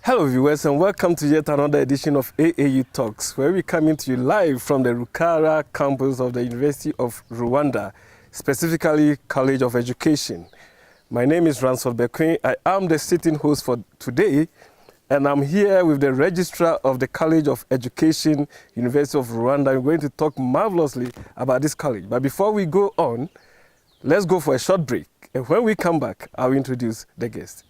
Hello viewers, and welcome to yet another edition of AAU Talks, where we come to you live from the Rukara campus of the University of Rwanda, specifically College of Education. My name is Ransford Bekoe. I am the sitting host for today, and I'm here with the Registrar of the College of Education, University of Rwanda. We're going to talk marvelously about this college. But before we go on, let's go for a short break. And when we come back, I'll introduce the guest.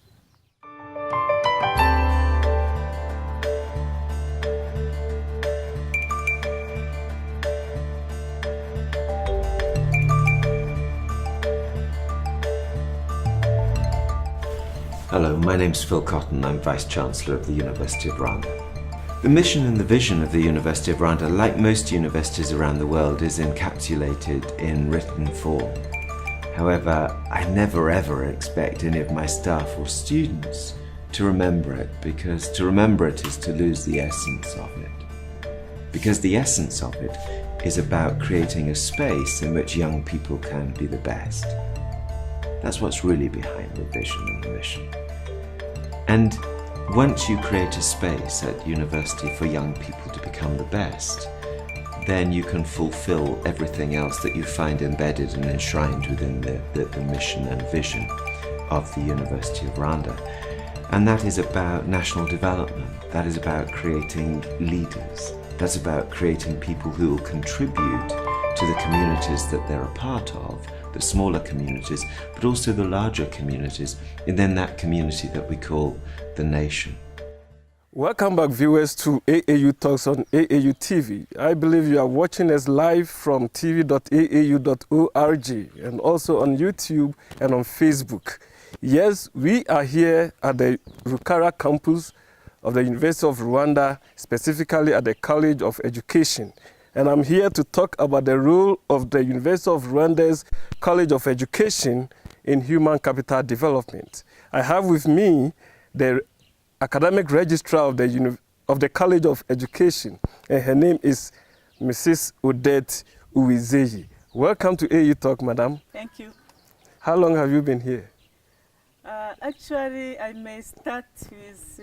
Hello, my name's Phil Cotton. I'm Vice-Chancellor of the University of Rwanda. The mission and the vision of the University of Rwanda, like most universities around the world, is encapsulated in written form. However, I never ever expect any of my staff or students to remember it, because to remember it is to lose the essence of it. Because the essence of it is about creating a space in which young people can be the best. That's what's really behind the vision and the mission. And once you create a space at university for young people to become the best, then you can fulfill everything else that you find embedded and enshrined within the mission and vision of the University of Rwanda. And that is about national development. That is about creating leaders. That's about creating people who will contribute to the communities that they're a part of, the smaller communities, but also the larger communities, and then that community that we call the nation. Welcome back, viewers, to AAU Talks on AAU TV. I believe you are watching us live from tv.aau.org and also on YouTube and on Facebook. Yes, we are here at the Rukara campus of the University of Rwanda, specifically at the College of Education. And I'm here to talk about the role of the University of Rwanda's College of Education in human capital development. I have with me the Academic Registrar of the College of Education, and her name is Mrs. Odette Uwizeye. Welcome to AAU Talk, madam. Thank you. How long have you been here? Actually, I may start with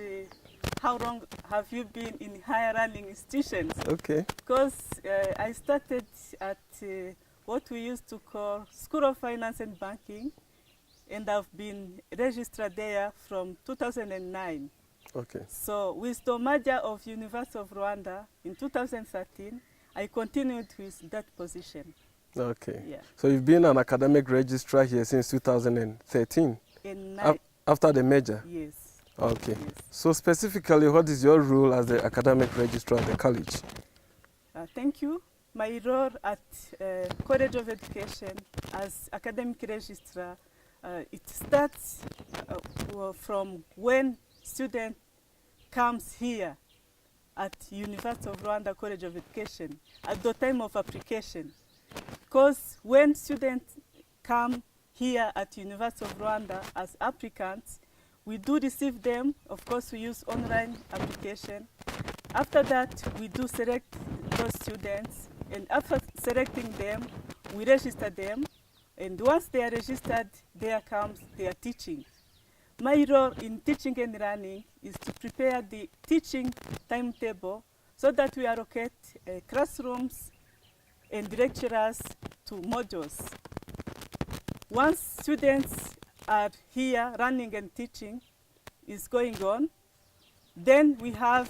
how long have you been in higher learning institutions? Okay. Because I started at what we used to call School of Finance and Banking, and I've been registered there from 2009. Okay. So with the merger of University of Rwanda in 2013, I continued with that position. Okay. Yeah. So you've been an academic registrar here since 2013? After the merger? Yes. Okay. Yes. So specifically, what is your role as the academic registrar of the college? Thank you. My role at College of Education as academic registrar, it starts from when student comes here at University of Rwanda College of Education at the time of application. Because when students come here at University of Rwanda as applicants, we do receive them. Of course, we use online application. After that, we do select those students, and after selecting them, we register them. And once they are registered, there comes their teaching. My role in teaching and learning is to prepare the teaching timetable so that we allocate classrooms and lecturers to modules. Once students are here, running and teaching is going on, then we have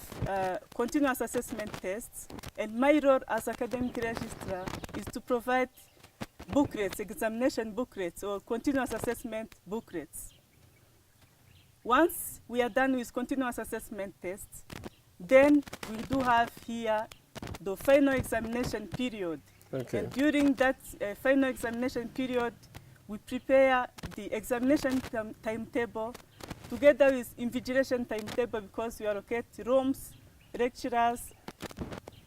continuous assessment tests, and my role as academic registrar is to provide booklets, examination booklets, or continuous assessment booklets. Once we are done with continuous assessment tests, then we do have here the final examination period. Okay. And during that final examination period, we prepare the examination timetable together with invigilation timetable, because we allocate rooms, lecturers,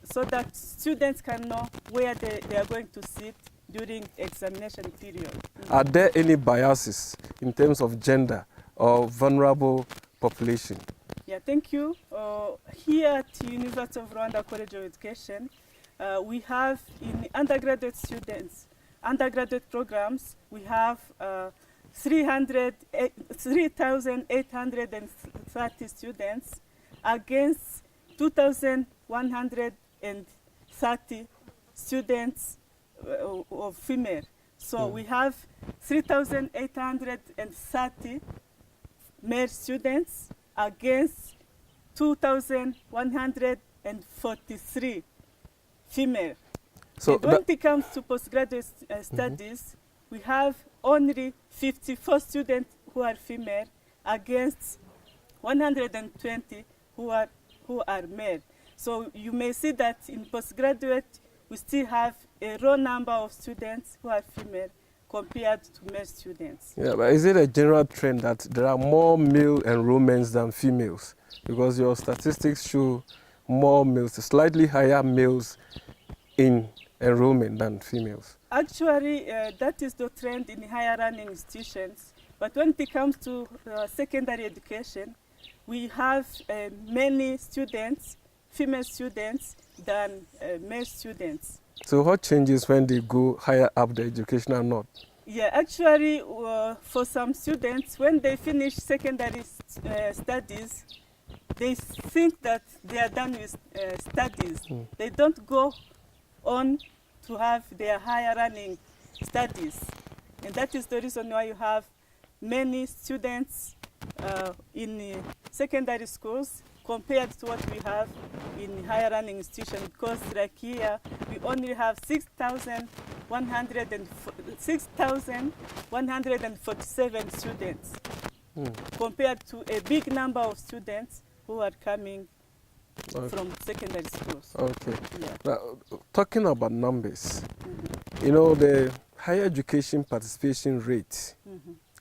so that students can know where they are going to sit during examination period. Are there any biases in terms of gender or vulnerable population? Yeah, thank you. Here at University of Rwanda College of Education, we have in undergraduate students, undergraduate programs, we have 3,830 students, against 2,130 students of female. So we have 3,830 male students against 2,143 female. So and when it comes to postgraduate studies, we have only 54 students who are female against 120 who are male. So you may see that in postgraduate, we still have a raw number of students who are female compared to male students. Yeah, but is it a general trend that there are more male enrollments than females? Because your statistics show more males, slightly higher males in enrollment than females. Actually, that is the trend in higher learning institutions. But when it comes to secondary education, we have many students, female students, than male students. So what changes when they go higher up the educational node? Yeah, actually, for some students, when they finish secondary studies, they think that they are done with studies. They don't go on to have their higher learning studies. And that is the reason why you have many students in secondary schools compared to what we have in higher learning institutions, because like here, we only have 6,147 students compared to a big number of students who are coming from secondary schools. Okay. Yeah. Now, talking about numbers, you know, the higher education participation rate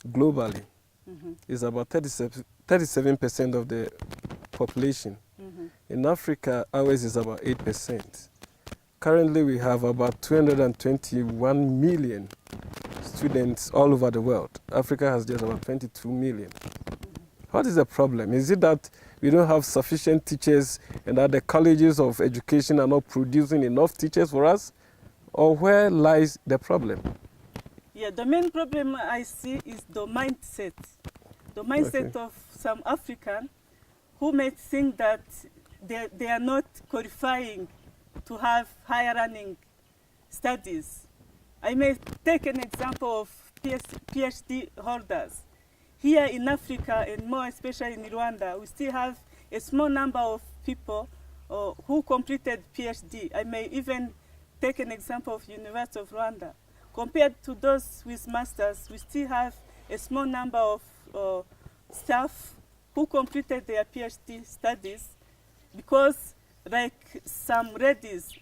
globally is about 37% of the population. In Africa, ours is about 8%. Currently, we have about 221 million students all over the world. Africa has just about 22 million. What is the problem? Is it that we don't have sufficient teachers and that the colleges of education are not producing enough teachers for us? Or where lies the problem? Yeah, the main problem I see is the mindset. The mindset of some Africans who may think that they are not qualifying to have higher learning studies. I may take an example of PhD holders. Here in Africa, and more especially in Rwanda, we still have a small number of people who completed PhD. I may even take an example of University of Rwanda. Compared to those with masters, we still have a small number of staff who completed their PhD studies, because like some ladies,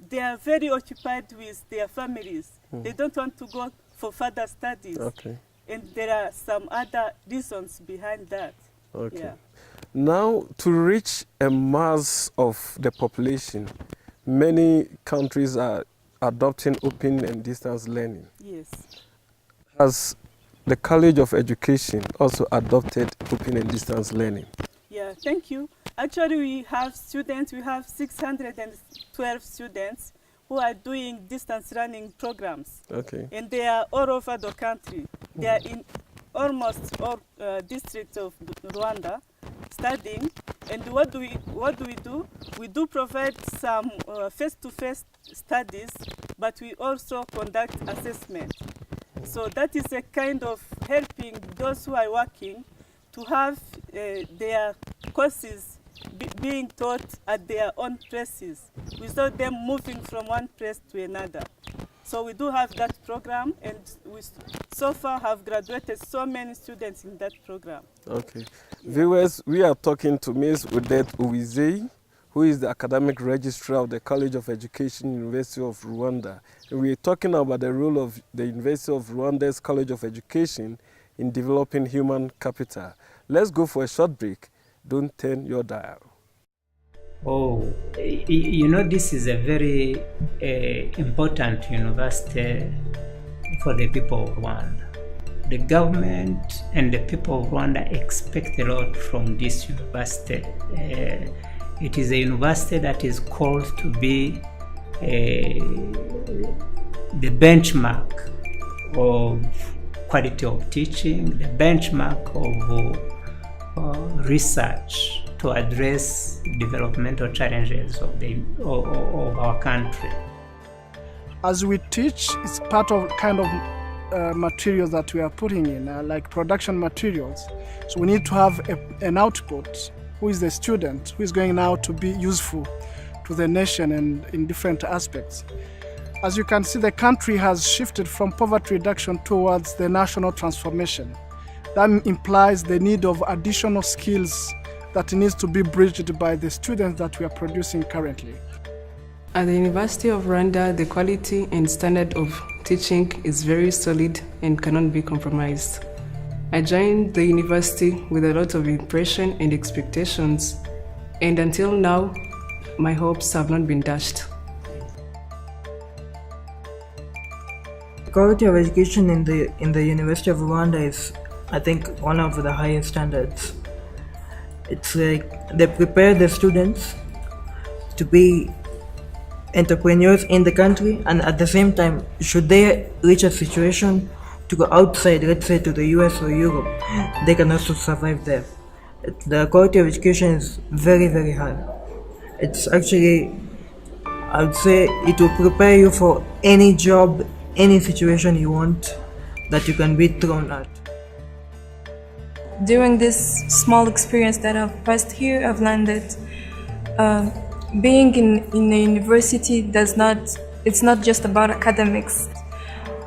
they are very occupied with their families. They don't want to go for further studies. Okay. And there are some other reasons behind that. Okay. Yeah. Now, to reach a mass of the population, many countries are adopting open and distance learning. Yes. Has the College of Education also adopted open and distance learning? Yeah, thank you. Actually, we have 612 students who are doing distance learning programs. Okay. And they are all over the country. They are in almost all districts of Rwanda studying. And what do we do? We do provide some face-to-face studies, but we also conduct assessment. So that is a kind of helping those who are working to have their courses being taught at their own places, without them moving from one place to another. So we do have that program, and we so far have graduated so many students in that program. Okay. Yeah. Viewers, we are talking to Ms. Odette Uwizeye, who is the Academic Registrar of the College of Education, University of Rwanda. And we are talking about the role of the University of Rwanda's College of Education in developing human capital. Let's go for a short break. Don't turn your dial. Oh, you know, this is a very important university for the people of Rwanda. The government and the people of Rwanda expect a lot from this university. It is a university that is called to be the benchmark of quality of teaching, the benchmark of research to address developmental challenges of our country. As we teach, it's part of kind of materials that we are putting in, like production materials. So we need to have an output, who is the student, who is going now to be useful to the nation and in different aspects. As you can see, the country has shifted from poverty reduction towards the national transformation. That implies the need of additional skills that needs to be bridged by the students that we are producing currently. At the University of Rwanda, the quality and standard of teaching is very solid and cannot be compromised. I joined the university with a lot of impression and expectations, and until now, my hopes have not been dashed. The quality of education in the University of Rwanda is, I think, one of the highest standards. It's like they prepare the students to be entrepreneurs in the country, and at the same time, should they reach a situation to go outside, let's say to the US or Europe, they can also survive there. The quality of education is very, very high. It's actually, I would say, it will prepare you for any job, any situation you want that you can be thrown at. During this small experience that I've passed here, I've learned that being in a university it's not just about academics.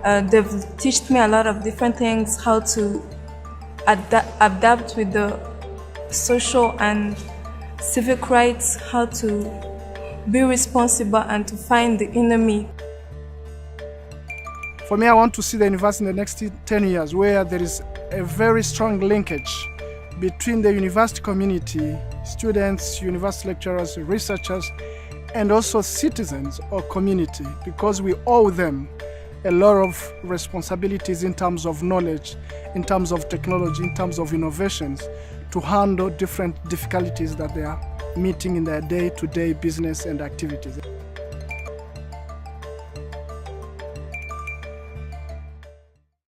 They've taught me a lot of different things, how to adapt with the social and civic rights, how to be responsible and to find the enemy. For me, I want to see the university in the next 10 years where there is a very strong linkage between the university community, students, university lecturers, researchers, and also citizens or community, because we owe them a lot of responsibilities in terms of knowledge, in terms of technology, in terms of innovations, to handle different difficulties that they are meeting in their day-to-day business and activities.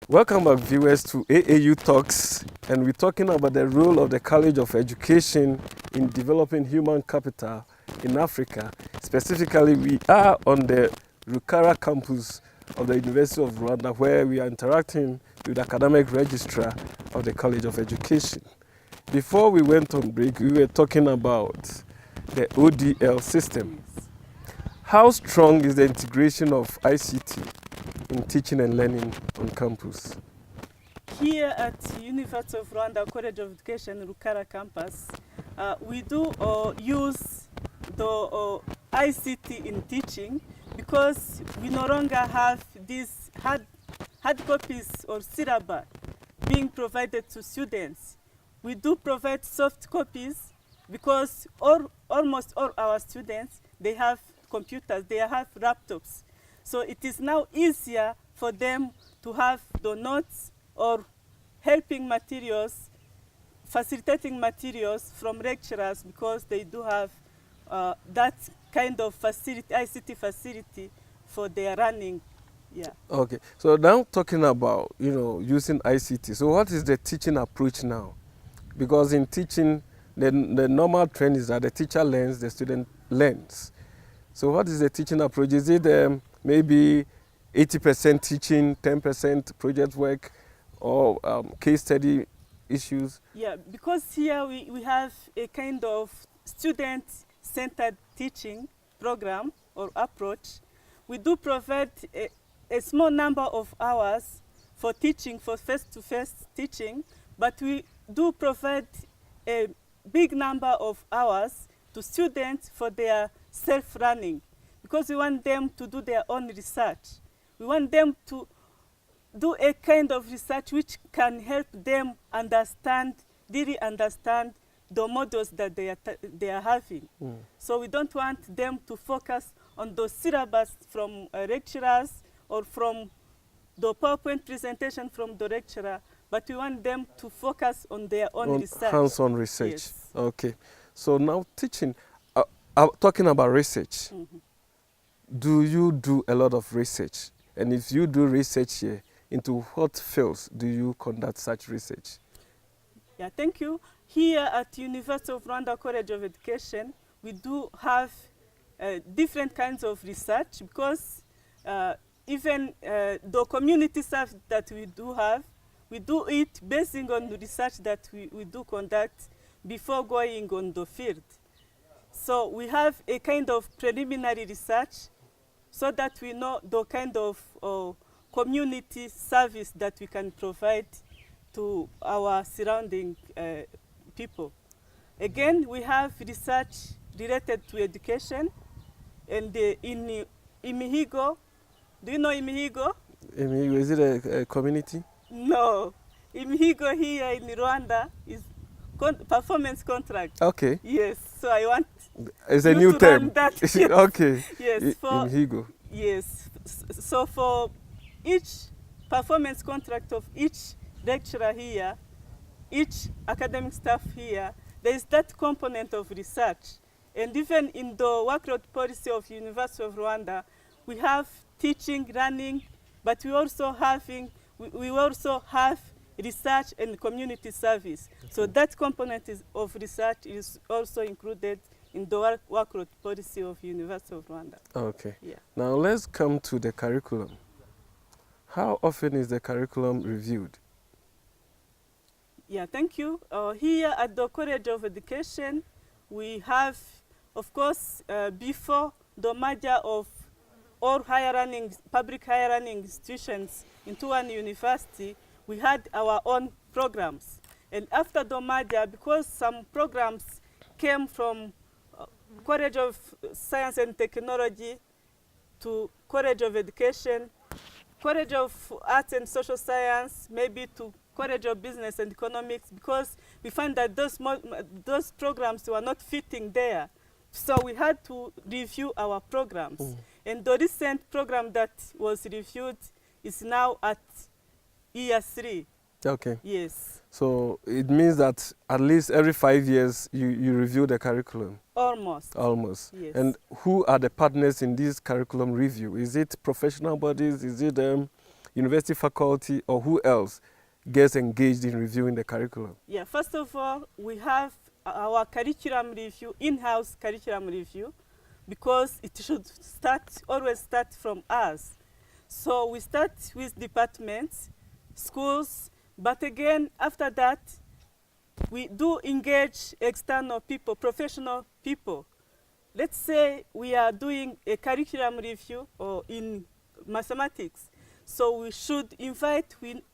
Welcome back, viewers, to AAU Talks, and we're talking about the role of the College of Education in developing human capital in Africa. Specifically, we are on the Rukara campus of the University of Rwanda, where we are interacting with the Academic Registrar of the College of Education. Before we went on break, we were talking about the ODL system. How strong is the integration of ICT in teaching and learning on campus? Here at University of Rwanda College of Education Rukara campus, we do use the ICT in teaching, because we no longer have these hard copies or syllabus being provided to students. We do provide soft copies because almost all our students, they have computers, they have laptops. So it is now easier for them to have the notes or helping materials, facilitating materials from lecturers, because they do have that kind of facility, ICT facility for their running. Yeah. Okay. So now talking about, using ICT. So what is the teaching approach now? Because in teaching, the normal trend is that the teacher learns, the student learns. So what is the teaching approach? Is it maybe 80% teaching, 10% project work, or case study issues? Yeah, because here we have a kind of student-centered teaching program or approach. We do provide a small number of hours for teaching, for face-to-face teaching, but we do provide a big number of hours to students for their self-running, because we want them to do their own research. We want them to do a kind of research which can help them really understand the models that they are having. So we don't want them to focus on the syllabus from lecturers or from the PowerPoint presentation from the lecturer, but we want them to focus on their own research. Hands-on research. Yes. Okay. So now teaching, talking about research, do you do a lot of research? And if you do research here, into what fields do you conduct such research? Yeah, thank you. here at University of Rwanda College of Education, we do have different kinds of research, because even the community service that we do have, we do it basing on the research that we do conduct before going on the field. So we have a kind of preliminary research so that we know the kind of community service that we can provide to our surrounding people. Again, we have research related to education, and in Imihigo, do you know Imihigo? Imihigo, is it a community? No, Imihigo here in Rwanda is performance contract. Okay. Yes, so I want it's a you new to term. run that. Yes. Okay. Yes, for Imihigo. yes. So for each performance contract of each lecturer here, each academic staff here, there is that component of research. And even in the workload policy of University of Rwanda, we have teaching, running, but we also have research and community service. So that component of research is also included in the workload policy of University of Rwanda. Okay. Yeah. Now let's come to the curriculum. How often is the curriculum reviewed? Yeah, thank you. Here at the College of Education, we have, of course, before the merger of all public higher learning institutions into one university, we had our own programs. And after the merger, because some programs came from College of Science and Technology to College of Education, College of Arts and Social Science, maybe to College of Business and Economics, because we found that those programs were not fitting there. So we had to review our programs. And the recent program that was reviewed is now at year 3. Okay. Yes. So it means that at least every 5 years you review the curriculum? Almost. Almost. Yes. And who are the partners in this curriculum review? Is it professional bodies? Is it university faculty? Or who else gets engaged in reviewing the curriculum? Yeah, first of all, we have our curriculum review, in-house curriculum review, because it should always start from us. So we start with departments, schools, but again, after that, we do engage external people, professional people. Let's say we are doing a curriculum review or in mathematics. So we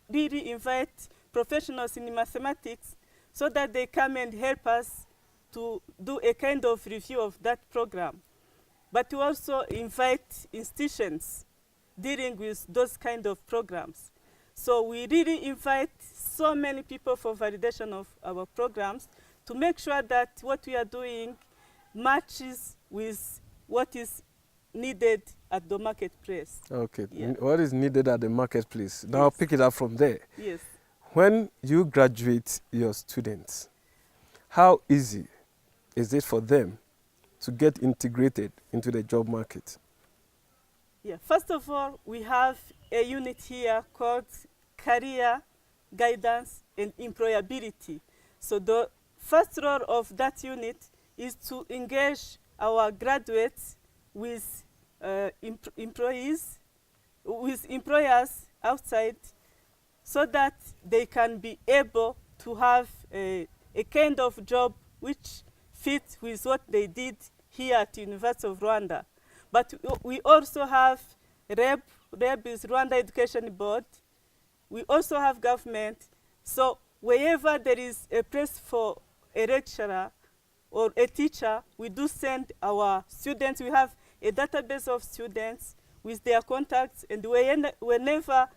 really invite professionals in mathematics so that they come and help us to do a kind of review of that program. But we also invite institutions dealing with those kind of programs. So we really invite so many people for validation of our programs to make sure that what we are doing matches with what is needed at the marketplace. Okay. Yeah. What is needed at the marketplace? Now pick it up from there. Yes. When you graduate your students, how easy is it for them to get integrated into the job market? Yeah. First of all, we have a unit here called Career Guidance and Employability. So the first role of that unit is to engage our graduates with employers outside, so that they can be able to have a kind of job which fits with what they did here at the University of Rwanda. But we also have REB is Rwanda Education Board. We also have government. So wherever there is a place for a lecturer or a teacher, we do send our students. We have a database of students with their contacts, and whenever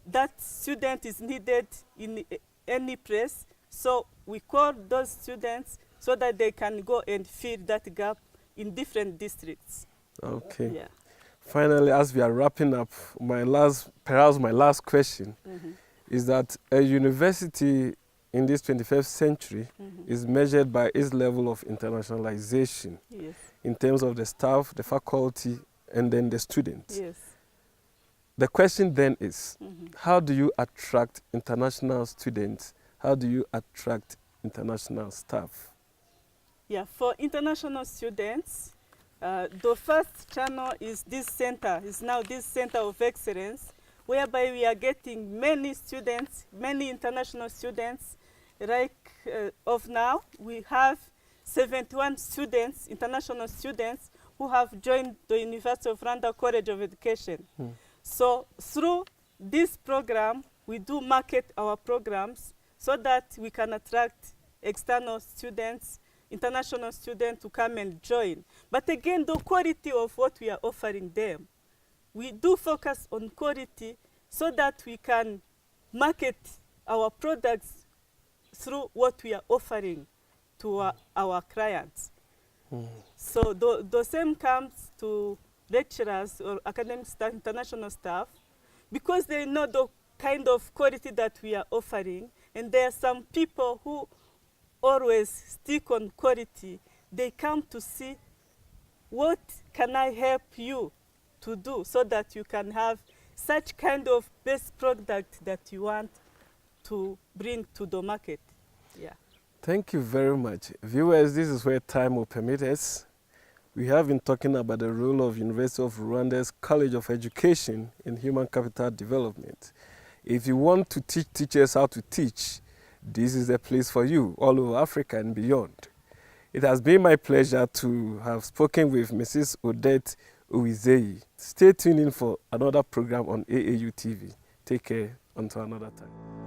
that student is needed in any place, so we call those students so that they can go and fill that gap in different districts. Okay. Yeah. Finally, as we are wrapping up, perhaps my last question is that a university in this 21st century is measured by its level of internationalization. Yes. In terms of the staff, the faculty, and then the students. Yes. The question then is, how do you attract international students? How do you attract international staff? Yeah, for international students, the first channel is this center, is now this Center of Excellence, whereby we are getting many students, many international students. Like of now, we have 71 students, international students, who have joined the University of Rwanda College of Education. So through this program, we do market our programs so that we can attract external students, international students to come and join. But again, the quality of what we are offering them, we do focus on quality so that we can market our products through what we are offering to our clients. So the same comes to lecturers or academic staff, international staff, because they know the kind of quality that we are offering, and there are some people who always stick on quality. They come to see, what can I help you to do so that you can have such kind of best product that you want to bring to the market. Yeah. Thank you very much. Viewers, this is where time will permit us. We have been talking about the role of University of Rwanda's College of Education in human capital development. If you want to teach teachers how to teach, this is a place for you all over Africa and beyond. It has been my pleasure to have spoken with Mrs. Odette Uwizeye. Stay tuned in for another program on AAU TV. Take care until another time.